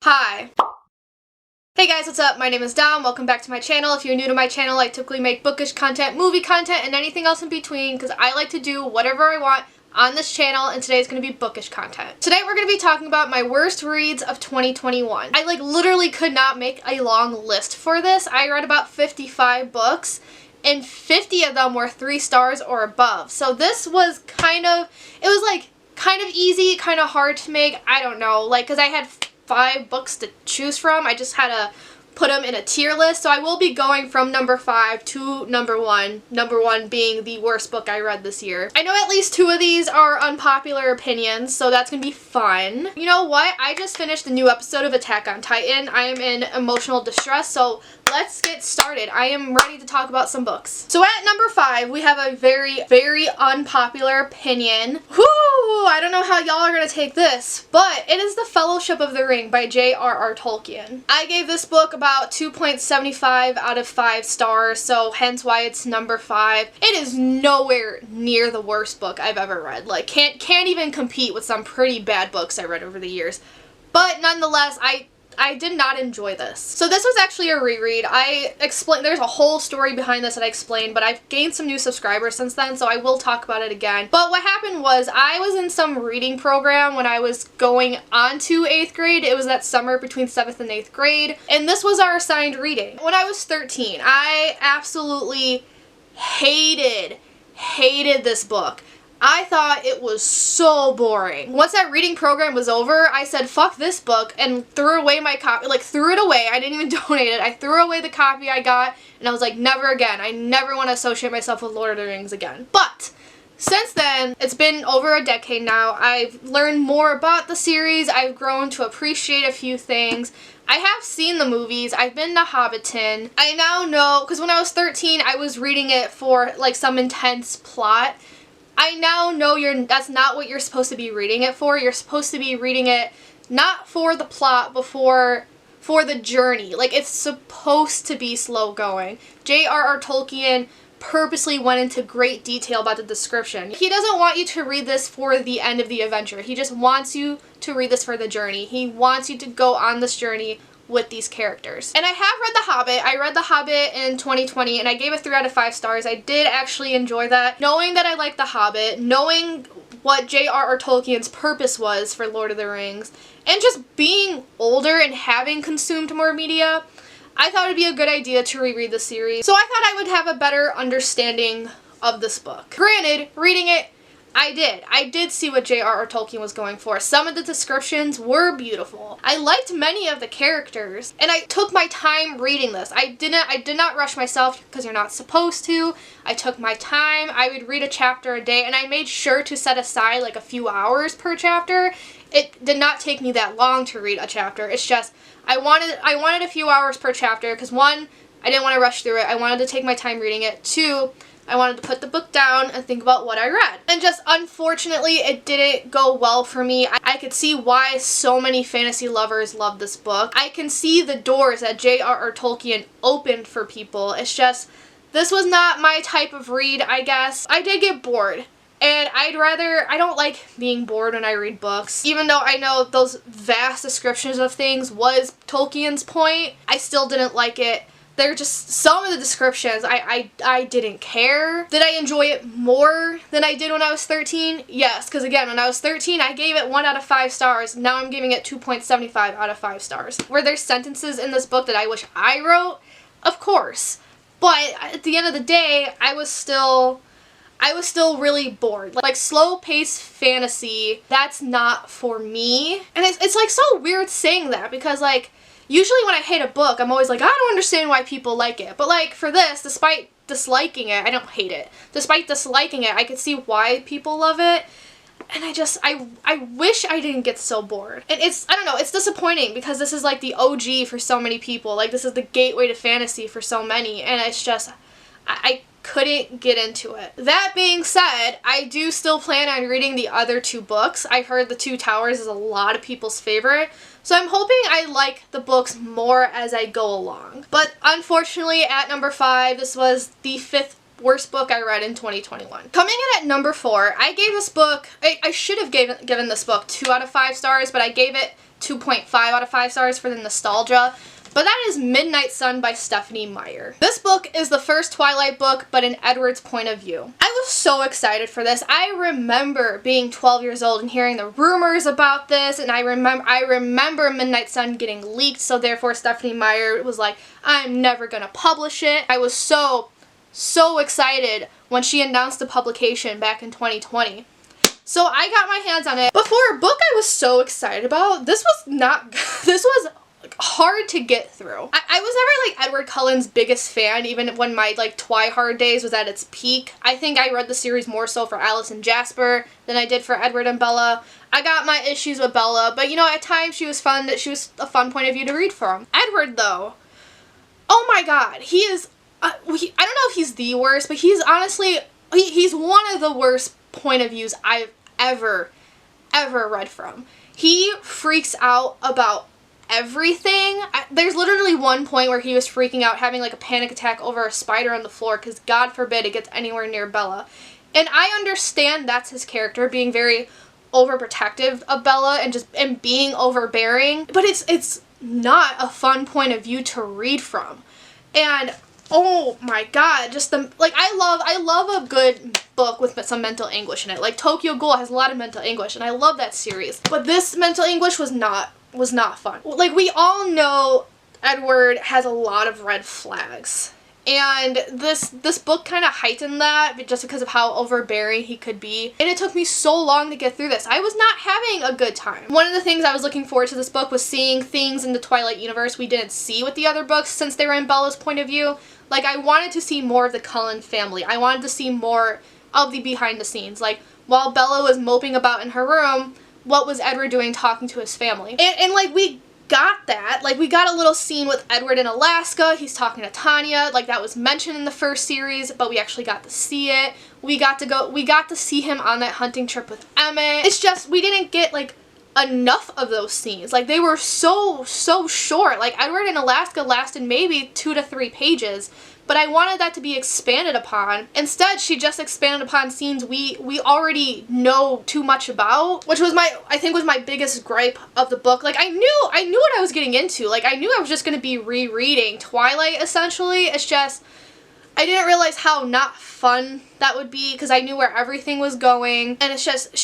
Hi. Hey guys, what's up? My name is Dom. Welcome back to my channel. If you're new to my channel, I typically make bookish content, movie content, and anything else in between because I like to do whatever I want on this channel, and today is going to be bookish content. Today we're going to be talking about my worst reads of 2021. I literally could not make a long list for this. I read about 55 books and 50 of them were 3 stars or above. So this was kind of easy, kind of hard to make. I don't know, because I had 5 books to choose from. I just had to put them in a tier list. So I will be going from number 5 to number 1. Number 1 being the worst book I read this year. I know at least 2 of these are unpopular opinions, so that's gonna be fun. You know what? I just finished a new episode of Attack on Titan. I am in emotional distress, so let's get started. I am ready to talk about some books. So at number 5, we have a very, very unpopular opinion. Whoo! I don't know how y'all are gonna take this, but it is The Fellowship of the Ring by J.R.R. Tolkien. I gave this book about 2.75 out of 5 stars, so hence why it's number 5. It is nowhere near the worst book I've ever read. Can't even compete with some pretty bad books I read over the years. But nonetheless, I did not enjoy this. So this was actually a reread. There's a whole story behind this that I explained, but I've gained some new subscribers since then, so I will talk about it again. But what happened was I was in some reading program when I was going on to 8th grade. It was that summer between 7th and 8th grade, and this was our assigned reading. When I was 13, I absolutely hated this book. I thought it was so boring. Once that reading program was over, I said, fuck this book, and threw away my copy. Threw it away. I didn't even donate it. I threw away the copy I got, and I was like, never again. I never want to associate myself with Lord of the Rings again. But since then, it's been over a decade now. I've learned more about the series. I've grown to appreciate a few things. I have seen the movies. I've been to Hobbiton. I now know, because when I was 13, I was reading it for some intense plot. I now know that's not what you're supposed to be reading it for. You're supposed to be reading it not for the plot, but for the journey. It's supposed to be slow going. J.R.R. Tolkien purposely went into great detail about the description. He doesn't want you to read this for the end of the adventure. He just wants you to read this for the journey. He wants you to go on this journey with these characters. And I have read The Hobbit. I read The Hobbit in 2020 and I gave it 3 out of 5 stars. I did actually enjoy that. Knowing that I like The Hobbit, knowing what J.R.R. Tolkien's purpose was for Lord of the Rings, and just being older and having consumed more media, I thought it would be a good idea to reread the series. So I thought I would have a better understanding of this book. Granted, reading it, I did see what J.R.R. Tolkien was going for. Some of the descriptions were beautiful. I liked many of the characters, and I took my time reading this. I did not rush myself because you're not supposed to. I took my time. I would read a chapter a day, and I made sure to set aside a few hours per chapter. It did not take me that long to read a chapter. It's just I wanted a few hours per chapter because 1, I didn't want to rush through it. I wanted to take my time reading it. 2, I wanted to put the book down and think about what I read. And just unfortunately, it didn't go well for me. I could see why so many fantasy lovers love this book. I can see the doors that J.R.R. Tolkien opened for people. It's just, this was not my type of read, I guess. I did get bored. And I don't like being bored when I read books. Even though I know those vast descriptions of things was Tolkien's point, I still didn't like it. They're just some of the descriptions I didn't care. Did I enjoy it more than I did when I was 13? Yes, because again, when I was 13, I gave it 1 out of 5 stars. Now I'm giving it 2.75 out of 5 stars. Were there sentences in this book that I wish I wrote? Of course. But at the end of the day, I was still really bored. Slow-paced fantasy, that's not for me. And it's so weird saying that because usually when I hate a book, I'm always I don't understand why people like it. But for this, despite disliking it, I don't hate it. Despite disliking it, I could see why people love it. And I wish I didn't get so bored. And I don't know, it's disappointing because this is the OG for so many people. This is the gateway to fantasy for so many. And it's just, I couldn't get into it. That being said, I do still plan on reading the other 2 books. I've heard The Two Towers is a lot of people's favorite, so I'm hoping I like the books more as I go along. But unfortunately, at number 5, this was the 5th worst book I read in 2021. Coming in at number 4, I gave this book, I should have given this book 2 out of 5 stars, but I gave it 2.5 out of 5 stars for the nostalgia. But that is Midnight Sun by Stephenie Meyer. This book is the first Twilight book, but in Edward's point of view. I was so excited for this. I remember being 12 years old and hearing the rumors about this, and I remember Midnight Sun getting leaked, so therefore Stephenie Meyer was like, I'm never gonna publish it. I was so excited when she announced the publication back in 2020. So I got my hands on it. But for a book I was so excited about, this was hard to get through. I was never like Edward Cullen's biggest fan, even when my like Twihard days was at its peak. I think I read the series more so for Alice and Jasper than I did for Edward and Bella. I got my issues with Bella, but you know, at times she was fun. She was a fun point of view to read from. Edward though, oh my god, he is, I don't know if he's the worst, but he's honestly, he's one of the worst point of views I've ever read from. He freaks out about everything. There's literally one point where he was freaking out, having like a panic attack over a spider on the floor because God forbid it gets anywhere near Bella. And I understand that's his character, being very overprotective of Bella and being overbearing, but it's not a fun point of view to read from. And oh my god, just the, like, I love a good book with some mental anguish in it. Like Tokyo Ghoul has a lot of mental anguish and I love that series. But this mental anguish was not fun. Like, we all know Edward has a lot of red flags. And this book kind of heightened that just because of how overbearing he could be. And it took me so long to get through this. I was not having a good time. One of the things I was looking forward to this book was seeing things in the Twilight universe we didn't see with the other books since they were in Bella's point of view. Like, I wanted to see more of the Cullen family. I wanted to see more of the behind the scenes. Like, while Bella was moping about in her room, what was Edward doing talking to his family? And like, we got that. Like, we got a little scene with Edward in Alaska. He's talking to Tanya. Like, that was mentioned in the first series, but we actually got to see it. We got to see him on that hunting trip with Emmett. It's just, we didn't get, like, enough of those scenes. Like, they were so short. Like, Edward in Alaska lasted maybe 2 to 3 pages. But I wanted that to be expanded upon. Instead, she just expanded upon scenes we already know too much about, which was I think was my biggest gripe of the book. Like, I knew what I was getting into. Like, I knew I was just going to be rereading Twilight, essentially. It's just, I didn't realize how not fun that would be because I knew where everything was going. And it's just,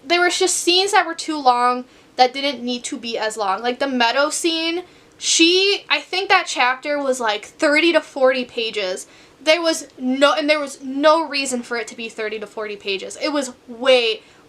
there was just scenes that were too long that didn't need to be as long. Like, the meadow scene, I think that chapter was like 30 to 40 pages. There was no reason for it to be 30 to 40 pages. It was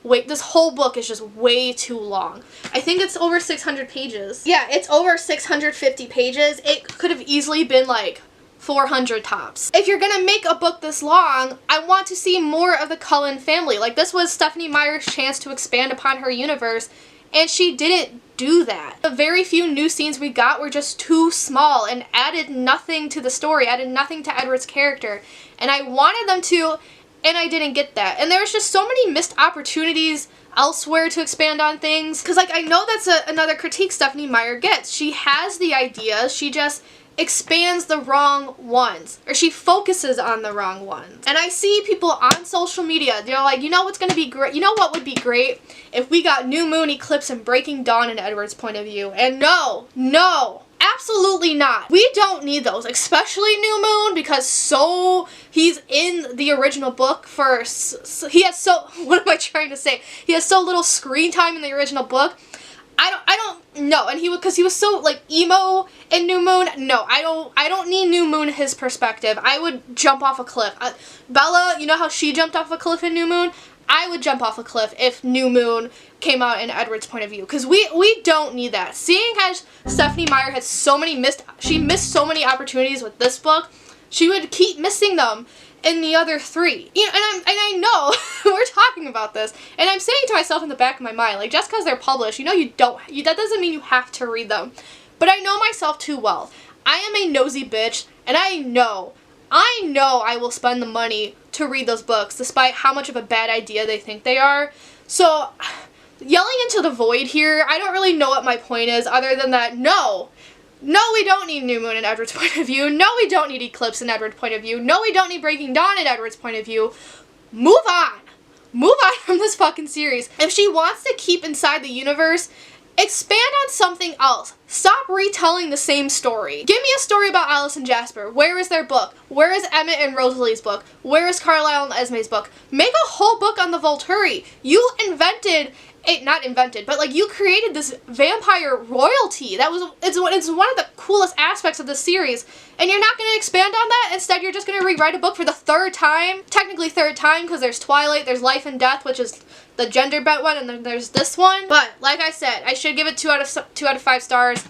this whole book is just way too long. I think it's over 600 pages. Yeah, it's over 650 pages. It could have easily been like 400 tops. If you're gonna make a book this long, I want to see more of the Cullen family. Like, this was Stephenie Meyer's chance to expand upon her universe, and she didn't do that. The very few new scenes we got were just too small and added nothing to the story, added nothing to Edward's character. And I wanted them to, and I didn't get that. And there was just so many missed opportunities elsewhere to expand on things. Because, like, I know that's another critique Stephenie Meyer gets. She has the ideas, she just expands the wrong ones, or she focuses on the wrong ones. And I see people on social media, they're like, you know what's gonna be great? You know what would be great? If we got New Moon, Eclipse, and Breaking Dawn in Edward's point of view. And no, absolutely not. We don't need those, especially New Moon, because he's in the original book for, he has what am I trying to say? He has so little screen time in the original book. I don't know, and because he was so like emo in New Moon. No, I don't need New Moon his perspective. I would jump off a cliff. Bella, you know how she jumped off a cliff in New Moon? I would jump off a cliff if New Moon came out in Edward's point of view, because we don't need that. Seeing as Stephenie Meyer had she missed so many opportunities with this book, she would keep missing them in the other 3. You know, and I know we're talking about this, and I'm saying to myself in the back of my mind, like, just because they're published, you know, that doesn't mean you have to read them. But I know myself too well. I am a nosy bitch, and I know I will spend the money to read those books, despite how much of a bad idea they think they are. So, yelling into the void here, I don't really know what my point is, other than that, no, we don't need New Moon in Edward's point of view. No, we don't need Eclipse in Edward's point of view. No, we don't need Breaking Dawn in Edward's point of view. Move on. Move on from this fucking series. If she wants to keep inside the universe Expand on something else. Stop retelling the same story. Give me a story about Alice and Jasper. Where is their book? Where is Emmett and Rosalie's book? Where is Carlisle and Esme's book? Make a whole book on the Volturi. You invented it, not invented, but like you created this vampire royalty. It's one of the coolest aspects of the series, and you're not going to expand on that. Instead, you're just going to rewrite a book for the third time. Technically third time, because there's Twilight, there's Life and Death, which is the gender bent one, and then there's this one. But like I said, I should give it 2 out of 5 stars.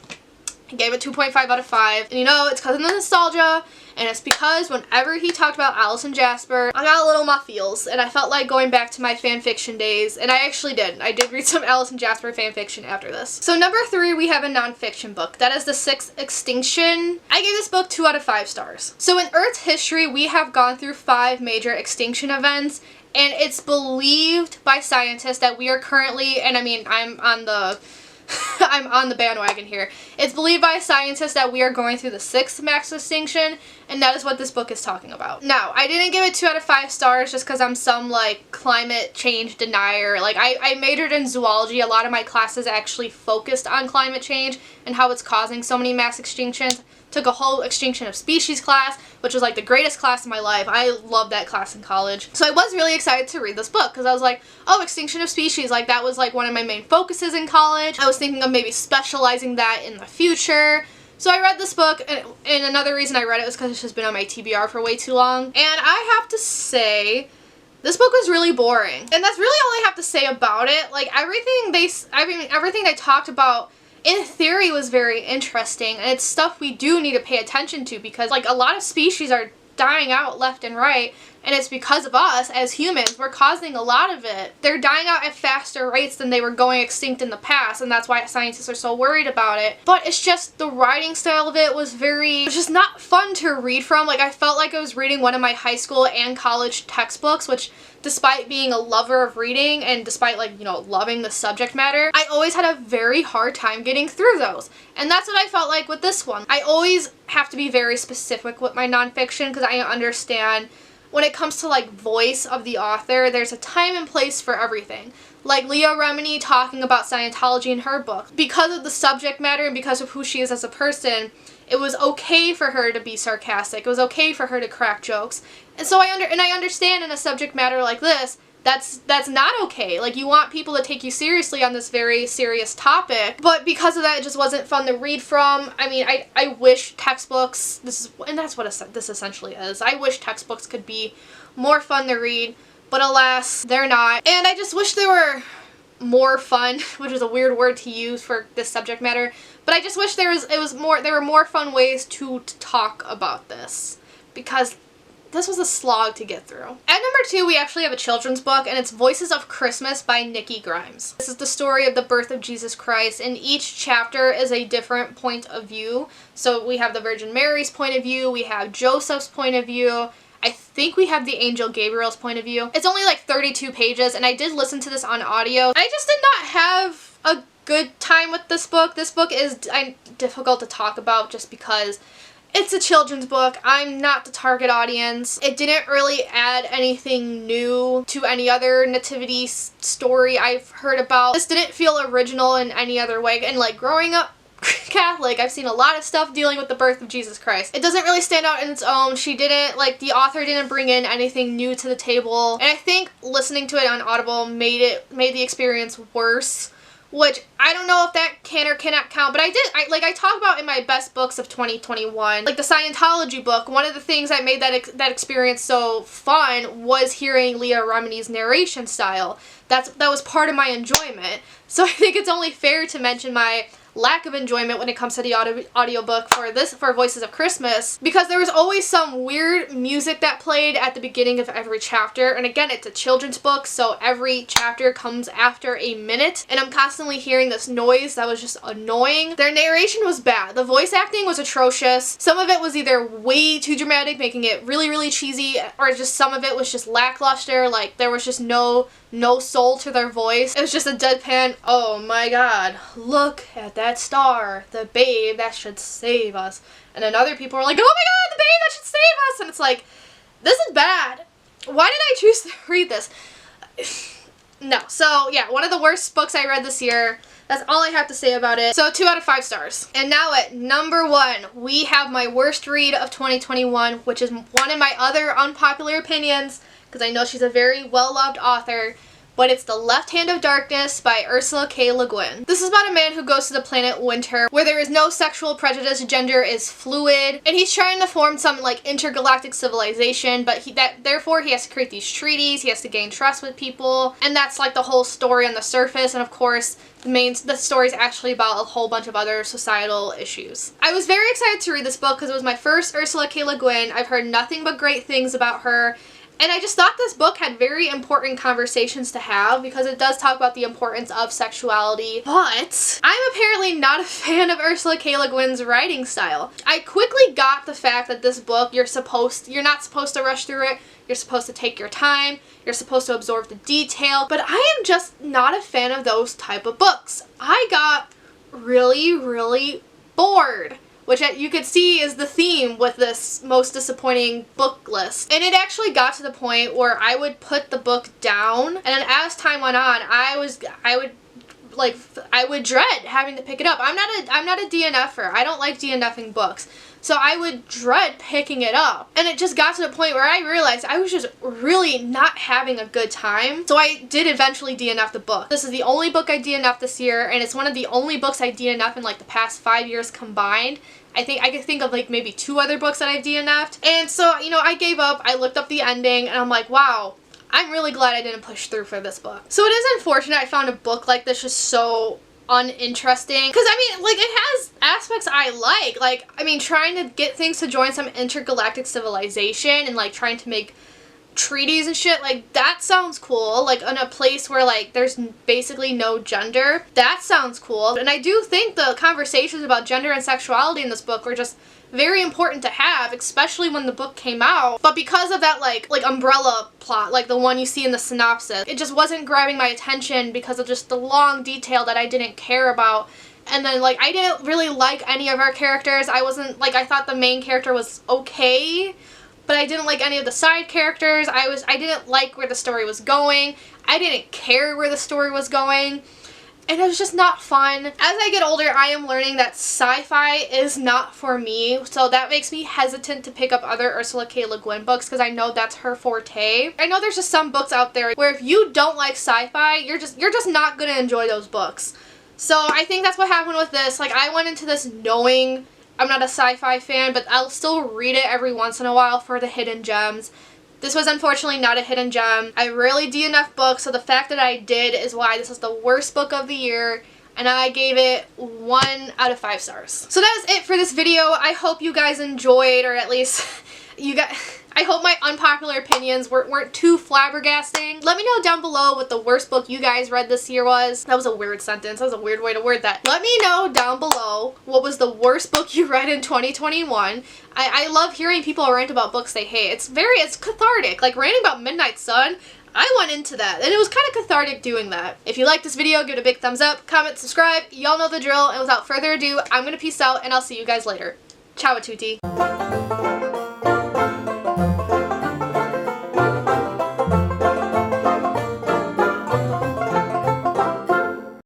I gave it 2.5 out of 5. And you know, it's because of the nostalgia, and it's because whenever he talked about Alice and Jasper, I got a little my feels, and I felt like going back to my fanfiction days, and I actually did. I did read some Alice and Jasper fanfiction after this. So number 3, we have a nonfiction book. That is The Sixth Extinction. I gave this book 2 out of 5 stars. So in Earth's history, we have gone through 5 major extinction events, and it's believed by scientists that we are currently, and I mean, I'm on the bandwagon here. It's believed by scientists that we are going through the 6th mass extinction, and that is what this book is talking about. Now, I didn't give it 2 out of 5 stars just because I'm some, like, climate change denier. Like, I majored in zoology. A lot of my classes actually focused on climate change and how it's causing so many mass extinctions. Took a whole extinction of species class, which was like the greatest class in my life. I loved that class in college. So I was really excited to read this book because I was like, oh, extinction of species, like that was like one of my main focuses in college. I was thinking of maybe specializing that in the future. So I read this book, and another reason I read it was because it's just been on my TBR for way too long. And I have to say, this book was really boring. And that's really all I have to say about it. Like everything they talked about in theory was very interesting, and it's stuff we do need to pay attention to because like a lot of species are dying out left and right, and it's because of us as humans. We're causing a lot of it. They're dying out at faster rates than they were going extinct in the past, and that's why scientists are so worried about it. But it's just the writing style of it was just not fun to read from. Like I felt like I was reading one of my high school and college textbooks, which despite being a lover of reading and despite like, you know, loving the subject matter, I always had a very hard time getting through those. And that's what I felt like with this one. I always have to be very specific with my nonfiction because I understand when it comes to like voice of the author, there's a time and place for everything. Like Leah Remini talking about Scientology in her book. Because of the subject matter and because of who she is as a person, it was okay for her to be sarcastic. It was okay for her to crack jokes. And so I understand in a subject matter like this, that's not okay. Like you want people to take you seriously on this very serious topic, but because of that, it just wasn't fun to read from. I mean, I wish textbooks, and that's what this essentially is. I wish textbooks could be more fun to read, but alas, they're not. And I just wish they were more fun, which is a weird word to use for this subject matter, but I just wish there were more fun ways to talk about this, because this was a slog to get through. At number 2, we actually have a children's book, and it's Voices of Christmas by Nikki Grimes. This is the story of the birth of Jesus Christ, and each chapter is a different point of view. So we have the Virgin Mary's point of view, we have Joseph's point of view, I think we have the Angel Gabriel's point of view. It's only like 32 pages, and I did listen to this on audio. I just did not have a good time with this book. This book is difficult to talk about just because it's a children's book. I'm not the target audience. It didn't really add anything new to any other nativity story I've heard about. This didn't feel original in any other way. And like growing up Catholic, I've seen a lot of stuff dealing with the birth of Jesus Christ. It doesn't really stand out in its own. The author didn't bring in anything new to the table. And I think listening to it on Audible made the experience worse, which I don't know if that can or cannot count, but I talk about in my best books of 2021, like the Scientology book. One of the things that made that experience so fun was hearing Leah Remini's narration style. That was part of my enjoyment. So I think it's only fair to mention my lack of enjoyment when it comes to the audiobook for Voices of Christmas, because there was always some weird music that played at the beginning of every chapter. And again, it's a children's book, so every chapter comes after a minute, and I'm constantly hearing this noise that was just annoying. Their narration was bad. The voice acting was atrocious. Some of it was either way too dramatic, making it really, really cheesy, or just some of it was just lackluster. Like there was just no soul to their voice. It was just a deadpan, oh my god, look at that star, the babe that should save us. And then other people are like, oh my god, the babe that should save us. And it's like, this is bad. Why did I choose to read this? No. So, yeah, one of the worst books I read this year. That's all I have to say about it. So 2 out of 5 stars. And now at number 1, we have my worst read of 2021, which is one of my other unpopular opinions, because I know she's a very well-loved author, but it's The Left Hand of Darkness by Ursula K. Le Guin. This is about a man who goes to the planet Winter, where there is no sexual prejudice, gender is fluid, and he's trying to form some like intergalactic civilization, but therefore he has to create these treaties, he has to gain trust with people, and that's like the whole story on the surface, and of course the story is actually about a whole bunch of other societal issues. I was very excited to read this book because it was my first Ursula K. Le Guin. I've heard nothing but great things about her. And I just thought this book had very important conversations to have because it does talk about the importance of sexuality. But I'm apparently not a fan of Ursula K. Le Guin's writing style. I quickly got the fact that this book, you're not supposed to rush through it. You're supposed to take your time. You're supposed to absorb the detail. But I am just not a fan of those type of books. I got really, really bored, which you could see is the theme with this most disappointing book list. And it actually got to the point where I would put the book down, and as time went on, I would dread having to pick it up. I'm not a DNFer. I don't like DNFing books. So I would dread picking it up. And it just got to the point where I realized I was just really not having a good time. So I did eventually DNF the book. This is the only book I DNF'd this year, and it's one of the only books I DNF'd in like the past 5 years combined. I think I could think of like maybe 2 other books that I've DNF'd. And so, you know, I gave up. I looked up the ending, and I'm like, wow, I'm really glad I didn't push through for this book. So it is unfortunate I found a book like this just so uninteresting, because I mean, like, it has aspects I like, I mean, trying to get things to join some intergalactic civilization and like trying to make treaties and shit, like, that sounds cool. Like, in a place where like there's basically no gender, that sounds cool. And I do think the conversations about gender and sexuality in this book were just very important to have, especially when the book came out. But because of that like umbrella plot, like the one you see in the synopsis, it just wasn't grabbing my attention because of just the long detail that I didn't care about. And then like I didn't really like any of our characters. I thought the main character was okay, but I didn't like any of the side characters. I didn't like where the story was going. I didn't care where the story was going. And it was just not fun. As I get older, I am learning that sci-fi is not for me, so that makes me hesitant to pick up other Ursula K. Le Guin books because I know that's her forte. I know there's just some books out there where if you don't like sci-fi, you're just not gonna enjoy those books. So I think that's what happened with this. Like, I went into this knowing I'm not a sci-fi fan, but I'll still read it every once in a while for the hidden gems. This was unfortunately not a hidden gem. I really DNF books, so the fact that I did is why this is the worst book of the year, and I gave it 1 out of 5 stars. So that is it for this video. I hope you guys enjoyed, or at least I hope my unpopular opinions weren't too flabbergasting. Let me know down below what the worst book you guys read this year was. That was a weird sentence. That was a weird way to word that. Let me know down below what was the worst book you read in 2021. I love hearing people rant about books they hate. It's cathartic. Like ranting about Midnight Sun, I went into that, and it was kind of cathartic doing that. If you like this video, give it a big thumbs up, comment, subscribe. Y'all know the drill, and without further ado, I'm gonna peace out, and I'll see you guys later. Ciao a tutti.